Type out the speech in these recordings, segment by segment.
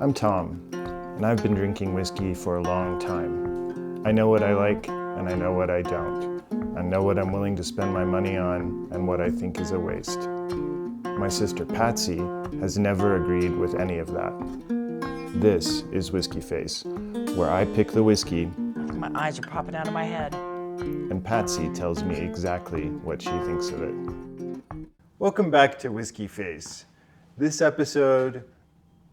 I'm Thom, and I've been drinking whiskey for a long time. I know what I like, and I know what I don't. I know what I'm willing to spend my money on, and what I think is a waste. My sister Patsy has never agreed with any of that. This is Whiskey Face, where I pick the whiskey, My eyes are popping out of my head. and Patsy tells me exactly what she thinks of it. Welcome back to Whiskey Face. This episode,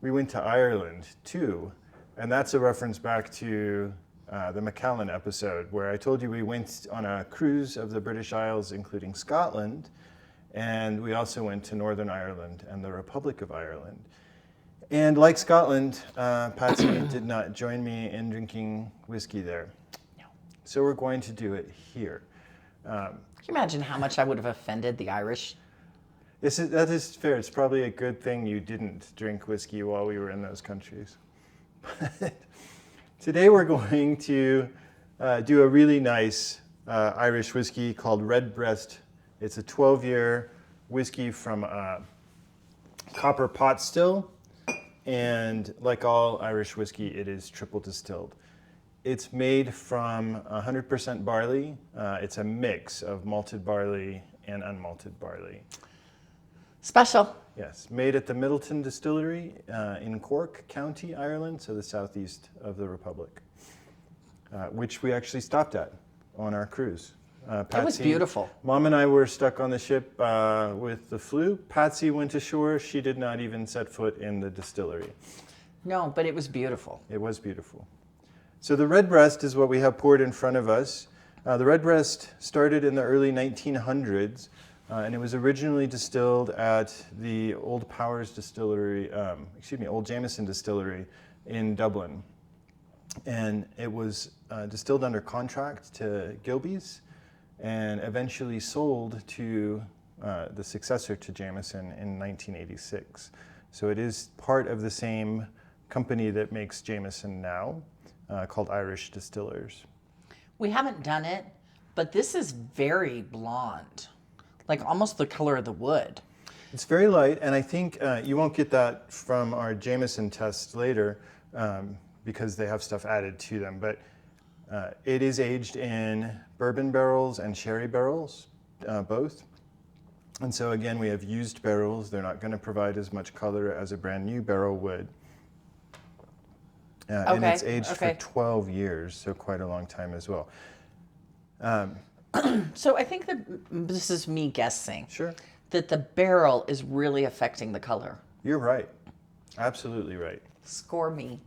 we went to Ireland too, and that's a reference back to the Macallan episode where I told you we went on a cruise of the British Isles, including Scotland, and we also went to Northern Ireland and the Republic of Ireland. And like Scotland, Patsy did not join me in drinking whiskey there. No. So we're going to do it here. Can you imagine how much I would have offended the Irish? That is fair. It's probably a good thing you didn't drink whiskey while we were in those countries. Today we're going to do a really nice Irish whiskey called Redbreast. It's a 12-year whiskey from copper pot still. And like all Irish whiskey, it is triple distilled. It's made from 100% barley. It's a mix of malted barley and unmalted barley. Special. Yes, made at the Midleton Distillery in Cork, County, Ireland, so the southeast of the Republic, which we actually stopped at on our cruise. Patsy, It was beautiful. Mom and I were stuck on the ship with the flu. Patsy went ashore. She did not even set foot in the distillery. No, but it was beautiful. It was beautiful. So the Redbreast is what we have poured in front of us. The Redbreast started in the early 1900s. And it was originally distilled at the Old Powers Distillery, Old Jameson Distillery in Dublin. And it was distilled under contract to Gilbey's and eventually sold to the successor to Jameson in 1986. So it is part of the same company that makes Jameson now, called Irish Distillers. We haven't done it, but this is very blonde. Like almost the color of the wood. It's very light, and I think you won't get that from our Jameson tests later because they have stuff added to them, but it is aged in bourbon barrels and sherry barrels, both. And so again, we have used barrels. They're not going to provide as much color as a brand new barrel would. And it's aged for 12 years, so quite a long time as well. So I think that this is me guessing. Sure. That the barrel is really affecting the color. You're right. Absolutely right. Score me.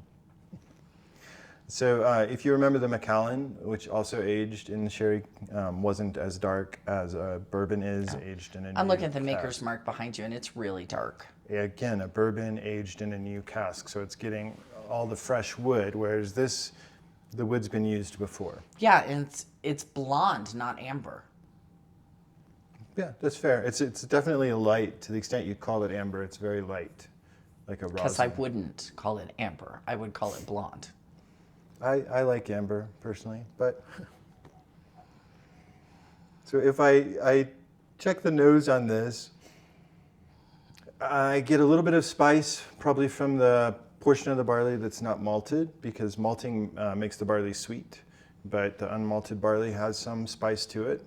So if you remember the Macallan, which also aged in sherry, wasn't as dark as a bourbon is aged in a new I'm looking at the cask. maker's mark behind you, and it's really dark. Again, a bourbon aged in a new cask, so it's getting all the fresh wood, whereas this, the wood's been used before. Yeah, and it's blonde, not amber. Yeah, that's fair. It's definitely a light. To the extent you call it amber, it's very light, like a rosin. Because I wouldn't call it amber. I would call it blonde. I like amber personally, but so if I check the nose on this, I get a little bit of spice, probably from the portion of the barley that's not malted, because malting makes the barley sweet, but the unmalted barley has some spice to it.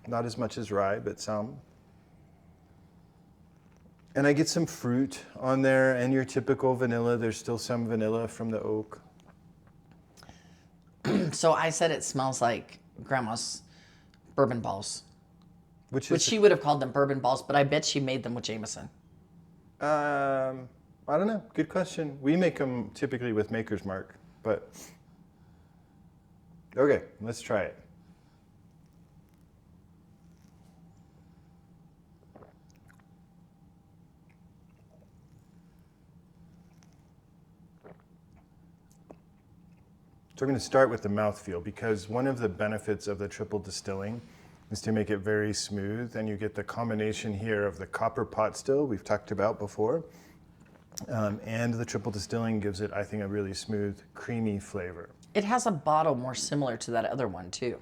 Not as much as rye, but some. And I get some fruit on there, and your typical vanilla. There's still some vanilla from the oak. So I said it smells like Grandma's bourbon balls. Which she would have called them bourbon balls, but I bet she made them with Jameson. I don't know. Good question. We make them typically with Maker's Mark, but okay, let's try it. So I'm going to start with the mouthfeel, because one of the benefits of the triple distilling is to make it very smooth, and you get the combination here of the copper pot still we've talked about before, and the triple distilling gives it, I think, a really smooth, creamy flavor. It has a bottle more similar to that other one too.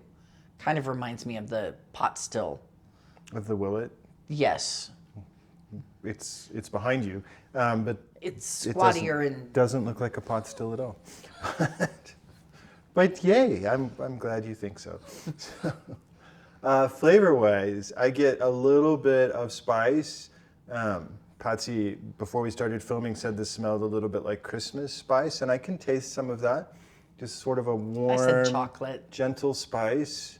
Kind of reminds me of the pot still. Of the Willet? Yes. it's behind you, but It's it squattier and doesn't look like a pot still at all. But yay, I'm glad you think so. Flavor-wise, I get a little bit of spice. Patsy, before we started filming, said this smelled a little bit like Christmas spice, and I can taste some of that. Just sort of a I said warm, chocolate. gentle spice,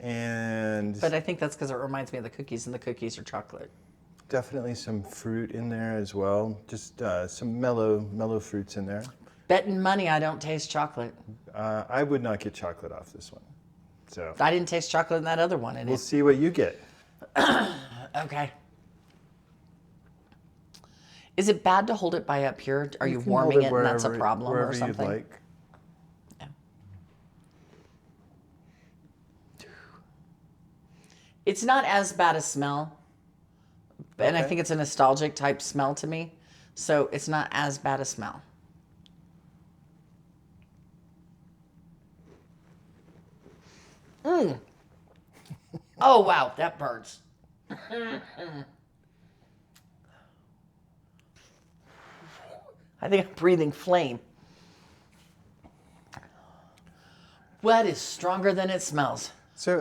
and But I think that's because it reminds me of the cookies, and the cookies are chocolate. definitely some fruit in there as well. Just some mellow fruits in there. Betting money I don't taste chocolate. I would not get chocolate off this one. So I didn't taste chocolate in that other one. And we'll see what you get. Okay. Is it bad to hold it by up here? Are you can warming hold it and that's a problem or wherever something? you'd like. Yeah. It's not as bad a smell. And I Okay. think it's a nostalgic type smell to me. So it's not as bad a smell. Oh, wow, that burns. I think I'm breathing flame. That is stronger than it smells. So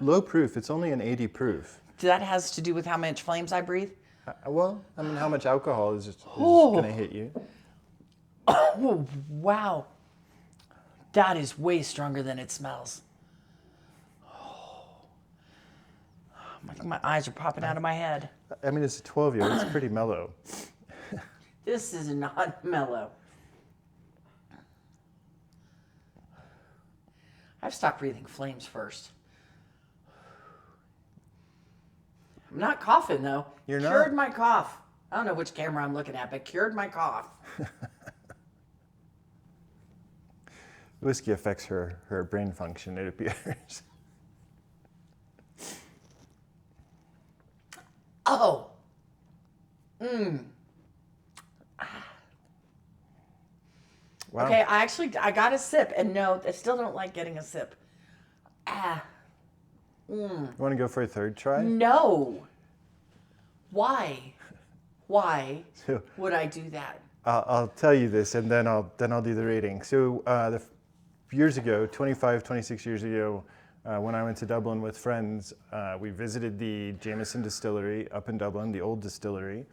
low proof. It's only an 80 proof. That has to do with how much flames I breathe? Well, I mean, how much alcohol is going to hit you? Oh, wow. That is way stronger than it smells. My eyes are popping out of my head. I mean, it's a 12-year. It's pretty mellow. This is not mellow. I've stopped breathing flames first. I'm not coughing though. You're not? Cured my cough. I don't know which camera I'm looking at, but cured my cough. Whiskey affects her brain function, it appears. Oh. Wow. Okay, I got a sip, and no, I still don't like getting a sip. You want to go for a third try? No. Why? Why So, would I do that? I'll tell you this, and then I'll do the rating. So years ago, 25, 26 years ago, when I went to Dublin with friends, we visited the Jameson Distillery up in Dublin, the old distillery,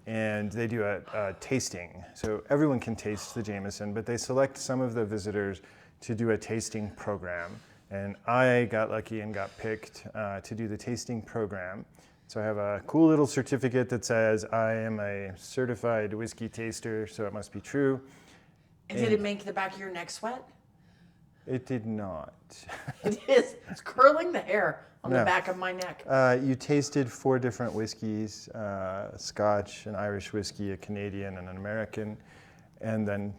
and they do a tasting. So everyone can taste the Jameson, but they select some of the visitors to do a tasting program. And I got lucky and got picked to do the tasting program. So I have a cool little certificate that says I am a certified whiskey taster, so it must be true. And did it make the back of your neck sweat? It did not. It is. It's curling the hair on the No. back of my neck. You tasted 4 different whiskeys, Scotch, an Irish whiskey, a Canadian, and an American, and then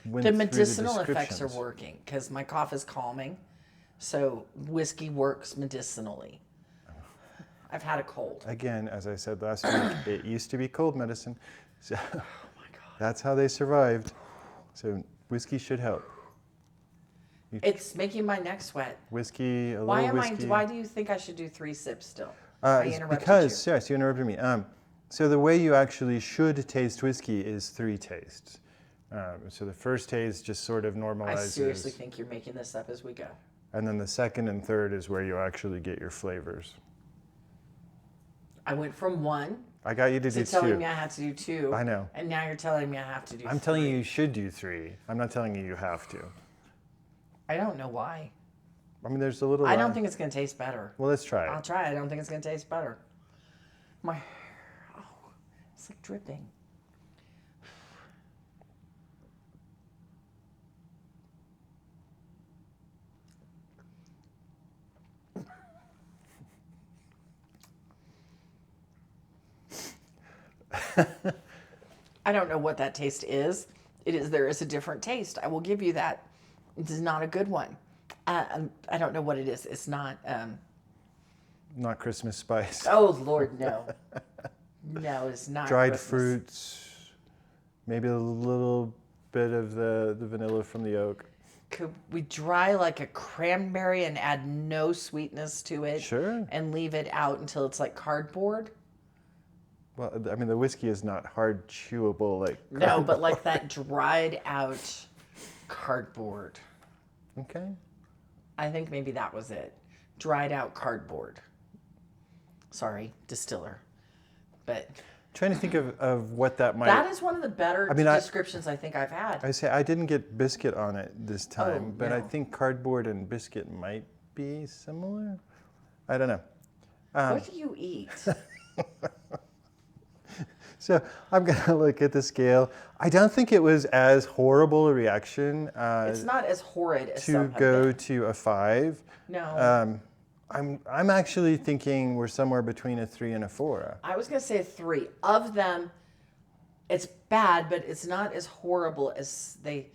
went The through medicinal effects are descriptions. working because my cough is calming. So whiskey works medicinally. I've had a cold. Again, as I said last week, it used to be cold medicine. So Oh my God. that's how they survived. So whiskey should help. It's making my neck sweat. Whiskey, a Why little am whiskey. Why do you think I should do 3 sips still? I It's interrupted because, you. yes, you interrupted me. So the way you actually should taste whiskey is 3 tastes. So the first taste just sort of I normalizes. seriously think you're making this up as we go. And then the second and third is where you actually get your flavors. I went from 1 I got you to to do telling 2. me I had to do 2. I know. And now you're telling me I have to do I'm 3. telling you should do 3. I'm not telling you you have to. I don't know why. I mean, there's a little. I don't think it's going to taste better. Well, let's try I'll it. try. I don't think it's going to taste better. My hair, oh, it's like dripping. I don't know what that taste is. There is a different taste. I will give you that. It is not a good one. I don't know what it is. It's not. Not Christmas spice. Oh Lord, no. No, it's not. Dried Christmas. fruits. Maybe a little bit of the vanilla from the oak. Could we dry like a cranberry and add no sweetness to it? Sure. And leave it out until it's like cardboard? Well, I mean, the whiskey is not hard chewable like No, but like that dried out cardboard. Okay. I think maybe that was it. Dried out cardboard. Sorry, distiller. But Trying to think of what that might. that is one of the better I mean, descriptions I think I've had. I say I didn't get biscuit on it this time, but I no. think cardboard and biscuit might be similar. I don't know. What do you eat? So I'm gonna look at the scale. I don't think it was as horrible a reaction It's not as horrid as to some have go been. to a 5. No. I'm actually thinking we're somewhere between a 3 and a 4. I was going to say a 3. Of them, it's bad, but it's not as horrible as they.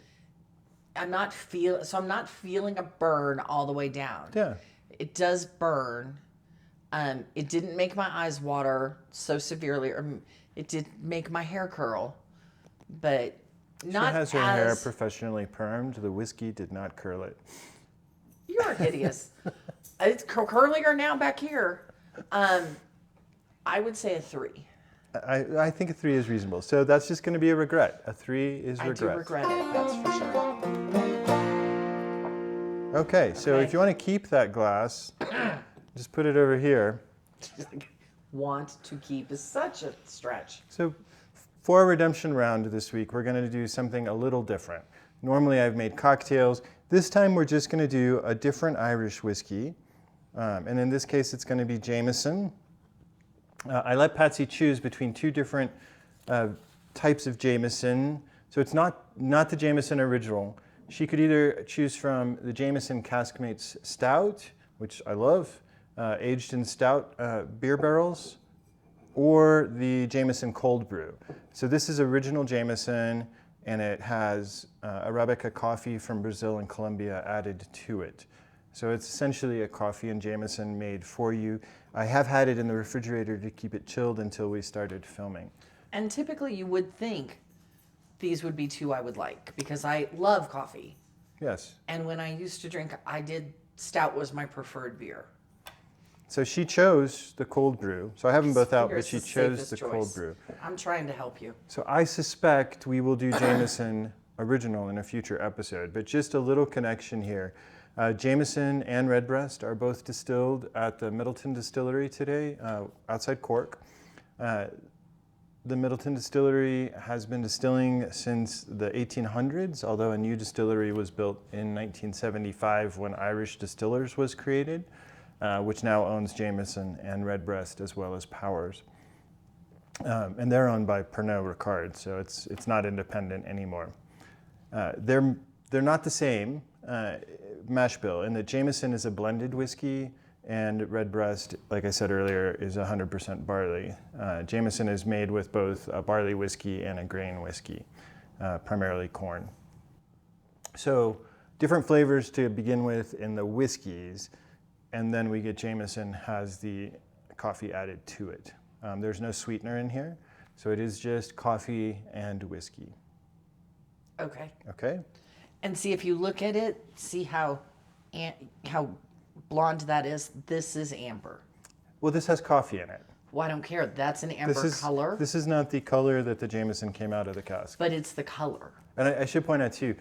I'm not feeling a burn all the way down. Yeah. It does burn. It didn't make my eyes water so severely, or it did make my hair curl, but not She has her hair as. professionally permed. The whiskey did not curl it. You're hideous. It's curlier now back here. I would say a 3. I think a 3 is reasonable. So that's just going to be a regret. A 3 is I regret. do regret it, that's for sure. Okay, so if you want to keep that glass, just put it over here. Want to keep is such a stretch. So for our redemption round this week, we're going to do something a little different. Normally I've made cocktails. This time we're just going to do a different Irish whiskey. And in this case, it's going to be Jameson. I let Patsy choose between 2 different types of Jameson. So it's not the Jameson original. She could either choose from the Jameson Caskmates Stout, which I love, aged in stout beer barrels, or the Jameson Cold Brew. So this is original Jameson, and it has Arabica coffee from Brazil and Colombia added to it. So it's essentially a coffee and Jameson made for you. I have had it in the refrigerator to keep it chilled until we started filming. And typically you would think these would be 2 I would like, because I love coffee. Yes. And when I used to drink, stout was my preferred beer. So she chose the cold brew. So I have them both out, but Here's she the chose safest the choice. cold brew. I'm trying to help you. So I suspect we will do Jameson original in a future episode, but just a little connection here. Jameson and Redbreast are both distilled at the Midleton Distillery today, outside Cork. The Midleton Distillery has been distilling since the 1800s, although a new distillery was built in 1975 when Irish Distillers was created, which now owns Jameson and Redbreast as well as Powers. And they're owned by Pernod Ricard, so it's not independent anymore. They're not the same mash bill, in that Jameson is a blended whiskey, and Redbreast, like I said earlier, is 100% barley. Jameson is made with both a barley whiskey and a grain whiskey, primarily corn. So different flavors to begin with in the whiskeys, and then we get Jameson has the coffee added to it. There's no sweetener in here, so it is just coffee and whiskey. Okay. Okay? And see, if you look at it, see how blonde that is. This is amber. Well, this has coffee in it. Well, I don't care. That's an amber color. This is not the color that the Jameson came out of the cask. But it's the color. And I should point out too,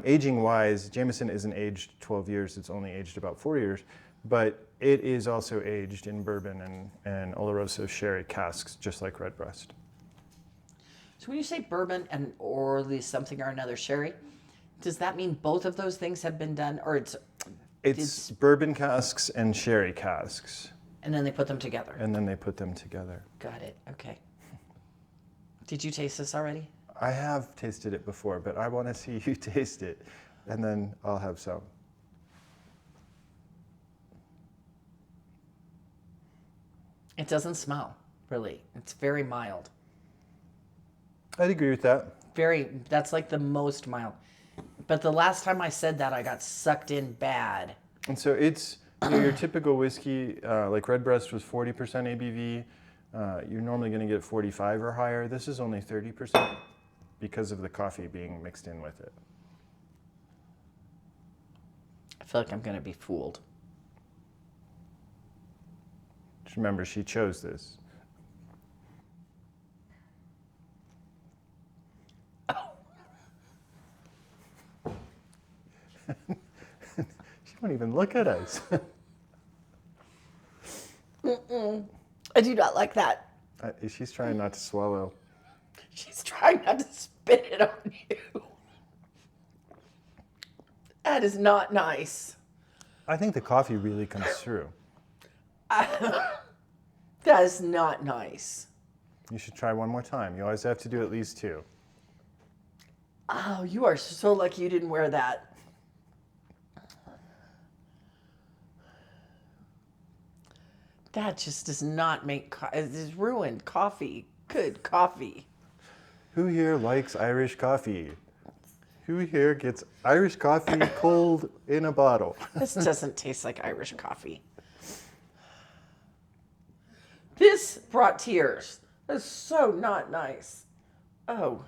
aging-wise, Jameson isn't aged 12 years. It's only aged about 4 years. But it is also aged in bourbon and Oloroso sherry casks, just like Redbreast. So when you say bourbon or at least something or another sherry, does that mean both of those things have been done, or It's bourbon casks and sherry casks. And then they put them together? And then they put them together. Got it. Okay. Did you taste this already? I have tasted it before, but I want to see you taste it, and then I'll have some. It doesn't smell, really. It's very mild. I'd agree with that. That's like the most mild. But the last time I said that, I got sucked in bad. And so it's your typical whiskey, like Redbreast was 40% ABV. You're normally going to get 45 or higher. This is only 30% because of the coffee being mixed in with it. I feel like I'm going to be fooled. Just remember, she chose this. She won't even look at us. I do not like that. She's trying not to swallow. She's trying not to spit it on you. That is not nice. I think the coffee really comes through. That is not nice. You should try one more time. You always have to do at least 2. Oh, you are so lucky you didn't wear that. That just does not make, it is ruined coffee. Good coffee. Who here likes Irish coffee? Who here gets Irish coffee cold in a bottle? This doesn't taste like Irish coffee. This brought tears. That's so not nice. Oh.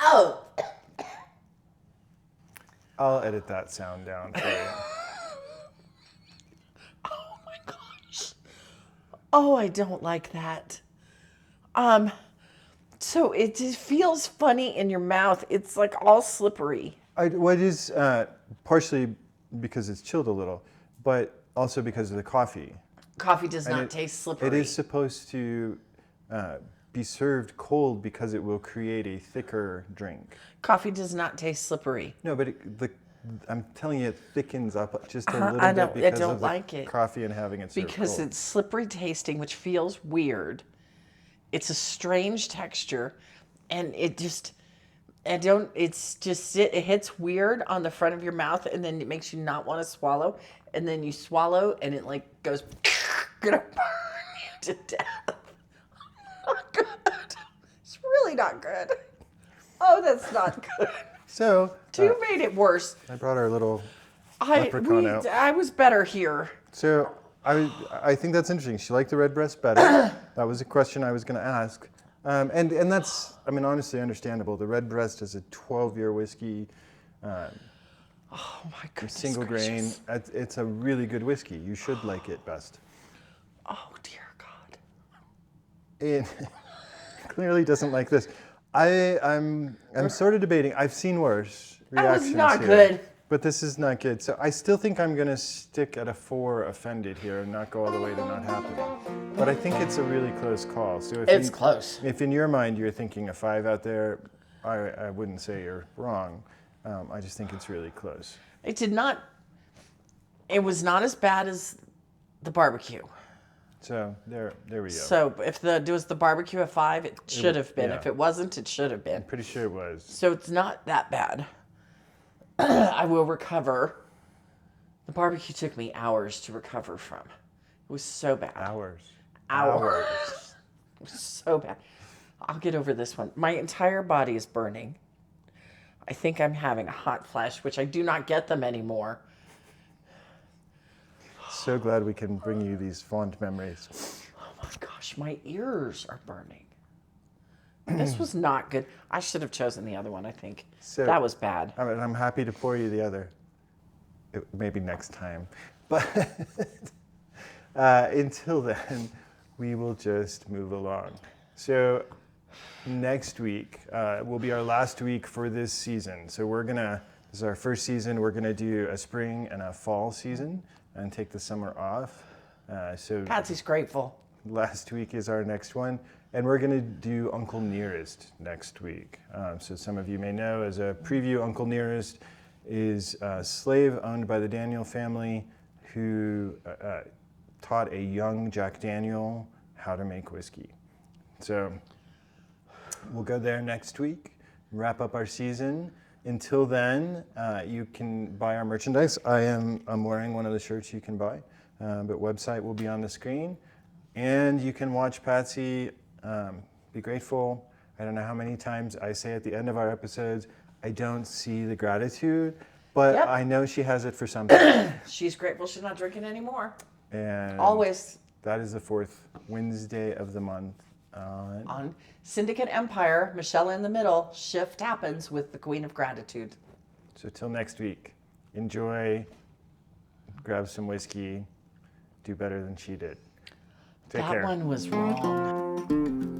Oh. I'll edit that sound down for you. Oh my gosh. Oh, I don't like that. So it just feels funny in your mouth. It's like all slippery. What is partially because it's chilled a little, but also because of the coffee. Coffee does not taste slippery. It is supposed to be served cold because it will create a thicker drink. Coffee does not taste slippery. No, but I'm telling you, it thickens up just a little I bit don't- I because don't of like the it. coffee and having it served Because cold. it's slippery tasting, which feels weird. It's a strange texture, and it hits weird on the front of your mouth, and then it makes you not want to swallow, and then you swallow, and it like goes, gonna burn you to death. Not good. It's really not good. Oh, that's not good. So You made it worse. I brought our little leprechaun out. I was better here. So I think that's interesting. She liked the Redbreast better. That was a question I was going to ask. And that's, I mean, honestly understandable. The Redbreast is a 12-year whiskey, Oh my goodness single gracious. grain. It's a really good whiskey. You should like it best. Oh dear God. It clearly doesn't like this. I'm sort of debating. I've seen worse That reactions was not here, good. but this is not good. So I still think I'm going to stick at a 4 offended here and not go all the way to not happening. But I think it's a really close call. So if It's close. If in your mind you're thinking a 5 out there, I wouldn't say you're wrong. I just think it's really close. It was not as bad as the barbecue. So there we go. So if was the barbecue a 5, it should have been. yeah. If it wasn't, it should have been. Pretty sure it was. So it's not that bad. I will recover. The barbecue took me hours to recover from. It was so bad. Hours. Hours. It was so bad. I'll get over this one. My entire body is burning. I think I'm having a hot flash, which I do not get them anymore. So glad we can bring you these fond memories. Oh my gosh, my ears are burning. This was not good. I should have chosen the other one, I think. So- that was bad. I'm happy to pour you the other. Maybe next time. But until then, we will just move along. So next week will be our last week for this season. So this is our first season. We're gonna do a spring and a fall season and take the summer off. So Patsy's grateful. last week is our next one. And we're going to do Uncle Nearest next week. So some of you may know, as a preview, Uncle Nearest is a slave owned by the Daniel family who taught a young Jack Daniel how to make whiskey. So we'll go there next week, wrap up our season. Until then, you can buy our merchandise. I'm wearing one of the shirts you can buy, but website will be on the screen. And you can watch Patsy be grateful. I don't know how many times I say at the end of our episodes, I don't see the gratitude, but Yep. I know she has it for something. She's grateful she's not drinking anymore. And Always. that is the 4th Wednesday of the month. On Syndicate Empire, Michelle in the middle, shift happens with the Queen of Gratitude. So till next week. enjoy, grab some whiskey, do better than she did. Take That care. one was wrong.